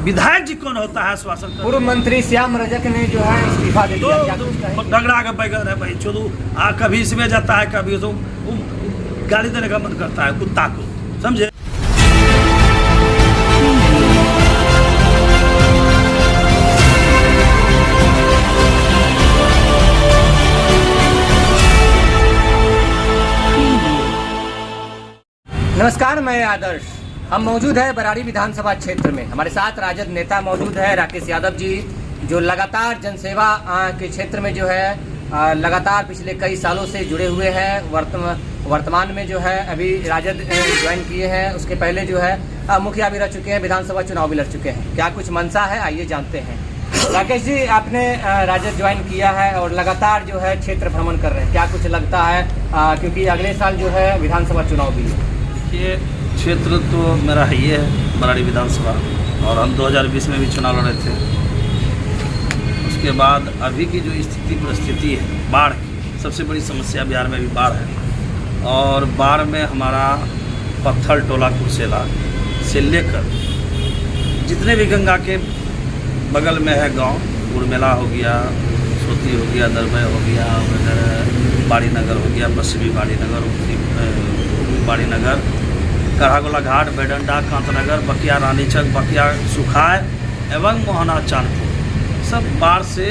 विधायक जी कौन होता है आश्वासन करने? पूर्व मंत्री श्याम रजक ने जो है इस्तीफा दे दिया, क्या कुछ कहेंगे? डगड़ा का बैगन है भाई चोदू। कभी इसमें जाता है, कभी तो गाली देने का मन करता है कुत्ता को, समझे? नमस्कार, मैं आदर्श। हम मौजूद है बराड़ी विधानसभा क्षेत्र में। हमारे साथ राजद नेता मौजूद है राकेश यादव जी, जो लगातार जनसेवा के क्षेत्र में जो है लगातार पिछले कई सालों से जुड़े हुए हैं। वर्तमान में जो है अभी राजद ज्वाइन किए हैं, उसके पहले जो है मुखिया भी रह चुके हैं, विधानसभा चुनाव भी लड़ चुके हैं। क्या कुछ मंशा है, आइए जानते हैं। राकेश जी, आपने राजद ज्वाइन किया है और लगातार जो है क्षेत्र भ्रमण कर रहे हैं, क्या कुछ लगता है? क्योंकि अगले साल जो है विधानसभा चुनाव भी है। ये क्षेत्र तो मेरा है, ये है बराड़ी विधानसभा, और हम 2020 में भी चुनाव लड़े थे। उसके बाद अभी की जो स्थिति परिस्थिति है बाढ़ की, सबसे बड़ी समस्या बिहार में भी बाढ़ है। और बाढ़ में हमारा पत्थर टोला कुर्सेला से लेकर जितने भी गंगा के बगल में है गांव, गुड़मेला हो गया, सोती हो गया, दरबे हो गया, बाड़ी नगर हो गया, पश्चिमी बाड़ी नगर, उत्तरी बाड़ी नगर, कढ़ागोला घाट, बेडंडा, कांतनगर, बकिया रानीचक, बकिया सुखाय एवं मोहना चांदपुर, सब बाढ़ से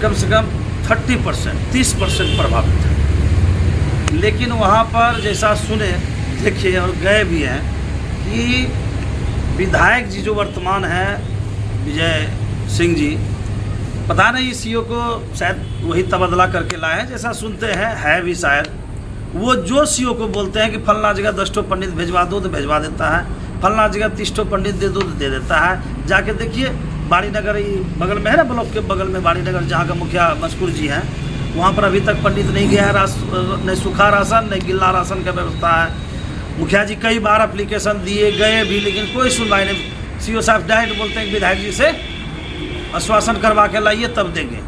कम 30% प्रभावित है। लेकिन वहाँ पर जैसा सुने, देखिए और गए भी हैं कि विधायक जी जो वर्तमान हैं विजय सिंह जी, पता नहीं सीओ को शायद वही तबादला करके लाए हैं, जैसा सुनते हैं, है भी शायद। वो जो सीओ को बोलते हैं कि फलना जगह 10 पंडित भेजवा दो तो भेजवा देता है, फलना जगह 30 पंडित दे दो तो दे देता है। जाके देखिए बाड़ी नगर बगल में है ना, ब्लॉक के बगल में बाड़ी नगर, जहाँ का मुखिया मशकूर जी हैं, वहाँ पर अभी तक पंडित नहीं गया है। न सूखा राशन न गिल्ला राशन का व्यवस्था है। मुखिया जी कई बार एप्लीकेशन दिए गए भी, लेकिन कोई सुनवाई नहीं। सीओ साहब डायरेक्ट बोलते हैं कि विधायक जी से आश्वासन करवा के लाइए तब देंगे।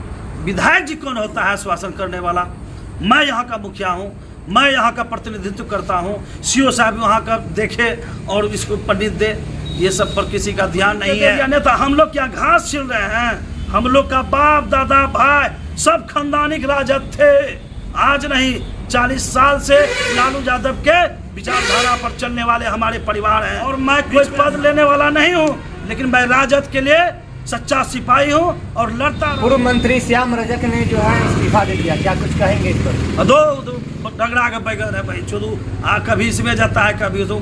विधायक जी कौन होता है आश्वासन करने वाला? मैं यहाँ का मुखिया हूँ, मैं यहाँ का प्रतिनिधित्व करता हूँ। सीओ साहब वहाँ का देखे और इसको पंडित दे, ये सब पर किसी का ध्यान नहीं है। नेता हम लोग क्या घास छिल रहे हैं? हम लोग का बाप दादा भाई सब खानदानिक राजद थे, आज नहीं 40 साल से लालू यादव के विचारधारा पर चलने वाले हमारे परिवार हैं। और मैं कोई पद लेने वाला नहीं हूँ, लेकिन मैं राजद के लिए सच्चा सिपाही हूँ और लड़ता। पूर्व मंत्री श्याम रजक ने जो है इस्तीफा दे दिया, क्या कुछ कहेंगे इस पर? दो डगड़ा का बैगन है भाई चोदू। कभी इसमें जाता है, कभी तो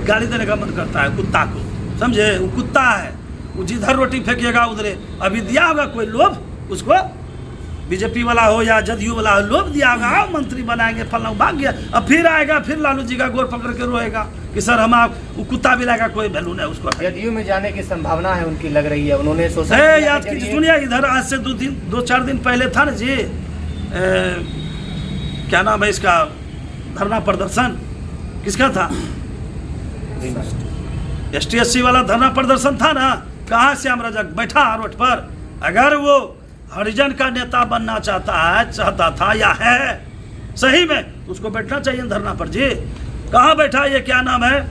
गाली देने का मन करता है कुत्ता को, समझे? वो कुत्ता है, वो जिधर रोटी फेंकेगा उधरे। अभी दिया होगा कोई लोभ उसको, बीजेपी वाला हो या जदयू वाला हो, लोभ दिया होगा, मंत्री बनाएंगे, फलना भाग गया। अब फिर आएगा, फिर लालू जी का गोर पकड़ के रोएगा कि सर हम वो कुत्ता भी लाएगा, कोई वैल्यू नहीं उसको। जदयू में जाने की संभावना है उनकी, लग रही है। उन्होंने सोचा, याद कीजिए, सुनिए, इधर आज से 2-4 दिन पहले था ना जी, क्या नाम है इसका, धरना प्रदर्शन किसका था? ST-SC वाला धरना प्रदर्शन था ना। कहाँ श्याम रजक बैठा रोड पर? अगर वो हरिजन का नेता बनना चाहता था या है सही में, उसको बैठना चाहिए धरना पर जी। कहाँ बैठा? ये क्या नाम है,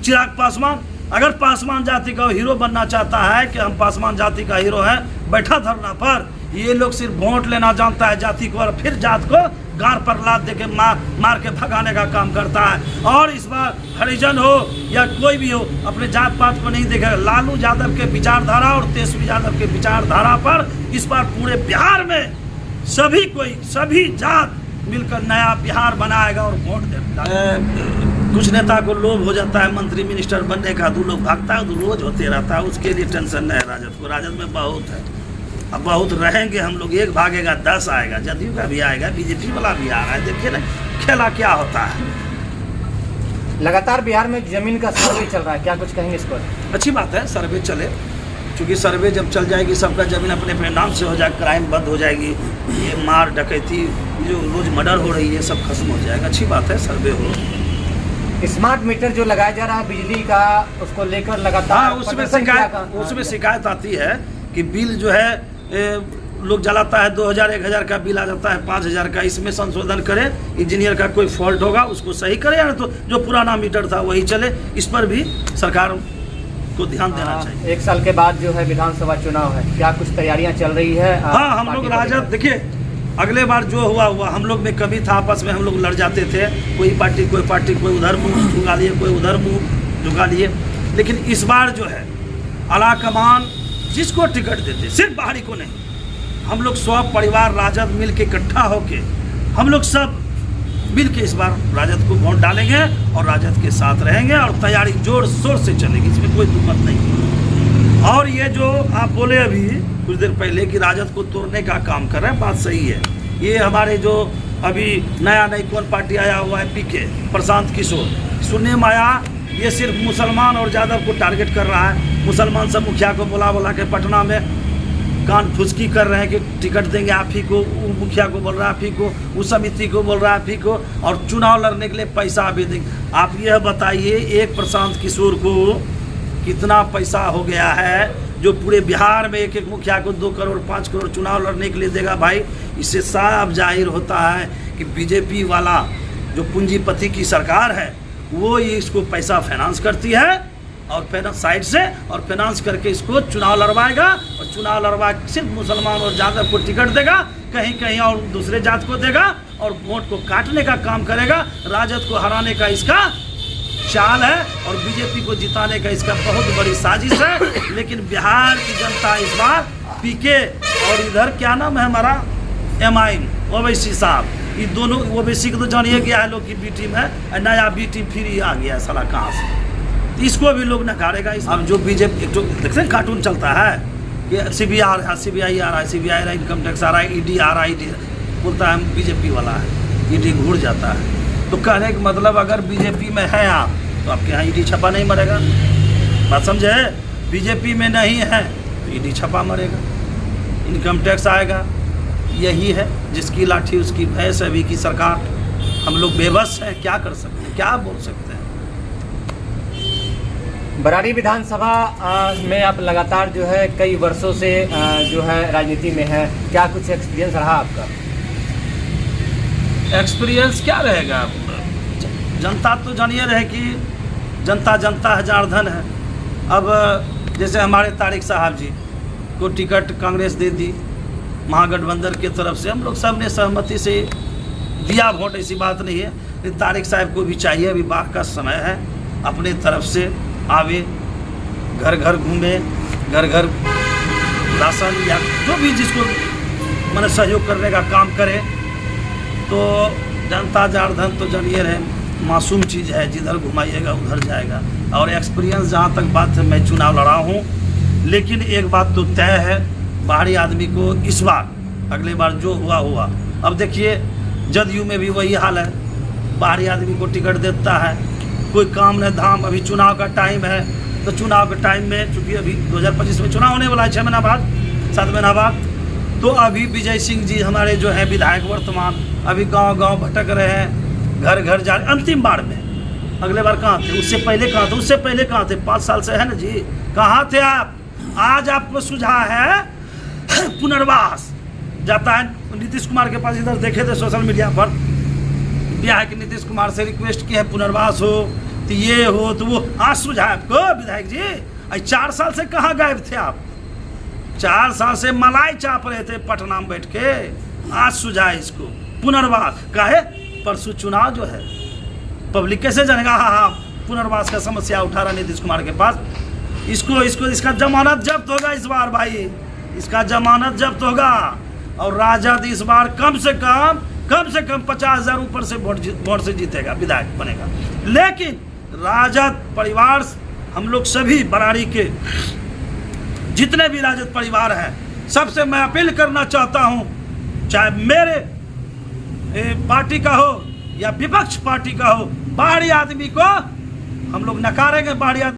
चिराग पासवान। अगर पासवान जाति का हीरो बनना चाहता है कि हम पासवान जाति का हीरो है, बैठा धरना पर। ये लोग सिर्फ वोट लेना जानता है जाति को, और फिर जात को गार पर लात दे के मार के भगाने का काम करता है। और इस बार हरिजन हो या कोई भी हो, अपने जात पात को नहीं देखेगा। लालू यादव के विचारधारा और तेजस्वी यादव के विचारधारा पर इस बार पूरे बिहार में सभी जात मिलकर नया बिहार बनाएगा और वोट देगा। कुछ नेता को लोभ हो जाता है मंत्री मिनिस्टर बनने का, 2 लोग भागता है, 2 रोज होते रहता है। उसके लिए टेंशन नहीं है राजद को। राजद में बहुत है, अब बहुत रहेंगे हम लोग। 1 भागेगा 10 आएगा, जदयू का भी आएगा, बीजेपी वाला भी आ रहा है। देखिए ना खेला क्या होता है। लगातार बिहार में जमीन का सर्वे चल रहा है, क्या कुछ कहेंगे इस पर? अच्छी बात है, सर्वे चले, क्योंकि सर्वे जब चल जाएगी, सबका जमीन अपने अपने नाम से हो जाएगा, क्राइम बंद हो जाएगी, ये मार डकैती जो रोज मर्डर हो रही है सब खत्म हो जाएगा। अच्छी बात है, सर्वे हो। स्मार्ट मीटर जो लगाया जा रहा है बिजली का, उसको लेकर लगातार उसमें शिकायत आती है कि बिल जो है लोग जलाता है, 2000-1000 का बिल आ जाता है 5000 का। इसमें संशोधन करें, इंजीनियर का कोई फॉल्ट होगा उसको सही करें, या तो जो पुराना मीटर था वही चले। इस पर भी सरकार इसको ध्यान देना चाहिए। 1 साल के बाद जो है विधानसभा चुनाव है, क्या कुछ तैयारियां चल रही है? हाँ, हम लोग राजद देखिए, अगले बार जो हुआ हम लोग में कभी था, आपस में हम लोग लड़ जाते थे, कोई पार्टी कोई उधर मुंह झुका लिए, कोई उधर मुंह झुका लिए। लेकिन इस बार जो है आला कमान जिसको टिकट देते, सिर्फ बाहरी को नहीं, हम लोग सब परिवार राजद मिल के इकट्ठा होके हम लोग सब मिल के इस बार राजद को वोट डालेंगे और राजद के साथ रहेंगे और तैयारी जोर शोर से चलेगी, इसमें कोई दुमत नहीं। और ये जो आप बोले अभी कुछ देर पहले कि राजद को तोड़ने का काम कर रहे हैं, बात सही है। ये हमारे जो अभी नया कौन पार्टी आया हुआ है, पीके प्रशांत किशोर, सुनने में आया ये सिर्फ मुसलमान और यादव को टारगेट कर रहा है। मुसलमान सब मुखिया को बुला के पटना में कान फुसकी कर रहे हैं कि टिकट देंगे आप ही को, वो मुखिया को बोल रहा है आप ही को, उस समिति को बोल रहा है आप ही को, और चुनाव लड़ने के लिए पैसा भी देंगे। आप यह बताइए एक प्रशांत किशोर को कितना पैसा हो गया है जो पूरे बिहार में एक मुखिया को 2 करोड़ 5 करोड़ चुनाव लड़ने के लिए देगा। भाई, इससे साफ जाहिर होता है कि बीजेपी वाला जो पूंजीपति की सरकार है वो ये इसको पैसा फाइनेंस करती है और फाइनेंस साइड से, और फाइनेंस करके इसको चुनाव लड़वाएगा, और चुनाव लड़वा सिर्फ मुसलमान और यादव को टिकट देगा, कहीं कहीं और दूसरे जात को देगा, और वोट को काटने का काम करेगा। राजद को हराने का इसका चाल है और बीजेपी को जिताने का इसका बहुत बड़ी साजिश है। लेकिन बिहार की जनता इस बार पीके और इधर क्या नाम है हमारा MIM ओवैसी साहब, ये दोनों ओवैसी को तो जानिए कि लोग की बी टीम है, नया बी टीम फिर ही आ गया है साला कहाँ से, इसको भी लोग नकारेगा। अब जो बीजेपी जो देखते हैं कार्टून चलता है कि CBI आ रहा है, CBI आ रहा है, इनकम टैक्स आ रहा है, ED आ रहा है, ED बोलता है बीजेपी वाला है, ED घूर जाता है। तो कहने का मतलब अगर बीजेपी में है आप तो आपके यहाँ ED छपा नहीं मरेगा, बात समझे? बीजेपी में नहीं है तो ED छपा मरेगा, इनकम टैक्स आएगा। यही है जिसकी लाठी उसकी भैंस। अभी की सरकार हम लोग बेबस हैं, क्या कर सकते हैं, क्या बोल सकते हैं। बरारी विधानसभा में आप लगातार जो है कई वर्षों से जो है राजनीति में है, क्या कुछ एक्सपीरियंस रहा आपका? एक्सपीरियंस क्या रहेगा, जनता तो जानिए रहे कि जनता हजार धन है। अब जैसे हमारे तारिक साहब जी को टिकट कांग्रेस दे दी महागठबंधन की तरफ से, हम लोग सब ने सहमति से दिया वोट, ऐसी बात नहीं है। लेकिन तारिक साहब को भी चाहिए, अभी बाढ़ का समय है, अपने तरफ से आवे, घर घर घूमे, घर घर राशन या जो भी जिसको मैंने सहयोग करने का काम करे। तो जनता जनार्दन तो जानिए रहे मासूम चीज़ है, जिधर घुमाइएगा उधर जाएगा। और एक्सपीरियंस जहाँ तक बात है, मैं चुनाव लड़ा हूँ, लेकिन एक बात तो तय है, बाहरी आदमी को इस बार अगले बार जो हुआ। अब देखिए जदयू में भी वही हाल है, बाहरी आदमी को टिकट देता है, कोई काम न धाम। अभी चुनाव का टाइम है, तो चुनाव के टाइम में चूँकि अभी 2025 में चुनाव होने वाला है, 6 महीना बाद 7 महीना बाद, तो अभी विजय सिंह जी हमारे जो है विधायक वर्तमान, अभी गांव भटक रहे हैं, घर घर जा रहे। अंतिम बार में अगले बार कहाँ थे, उससे पहले कहाँ थे, उससे पहले कहाँ थे, 5 साल से है ना जी, कहाँ थे आप? आज आपको सुझा है पुनर्वास जाता है नीतीश कुमार के पास, इधर देखे थे सोशल मीडिया पर, बिहार के नीतीश कुमार से रिक्वेस्ट की है पुनर्वास हो तो ये हो तो वो, आज सुझा आपको विधायक जी? 4 साल से कहाँ गायब थे आप? 4 साल से मलाई चाप रहे थे पटना में बैठ के, आज सुझा इसको पुनर्वास। काहे? परसों चुनाव जो है, पब्लिक कैसे जानेगा? हाँ, पुनर्वास का समस्या उठा रहा नीतीश कुमार के पास। इसका जमानत जब्त होगा इस बार भाई, इसका जमानत जब्त होगा। और राजद इस बार कम से कम 50,000 ऊपर से वोट से जीतेगा, विधायक बनेगा। लेकिन राजद परिवार, हम लोग सभी बरारी के जितने भी राजद परिवार हैं, सबसे मैं अपील करना चाहता हूं, चाहे मेरे पार्टी का हो या विपक्ष पार्टी का हो, बाहरी आदमी को हम लोग नकारेंगे। बाहरी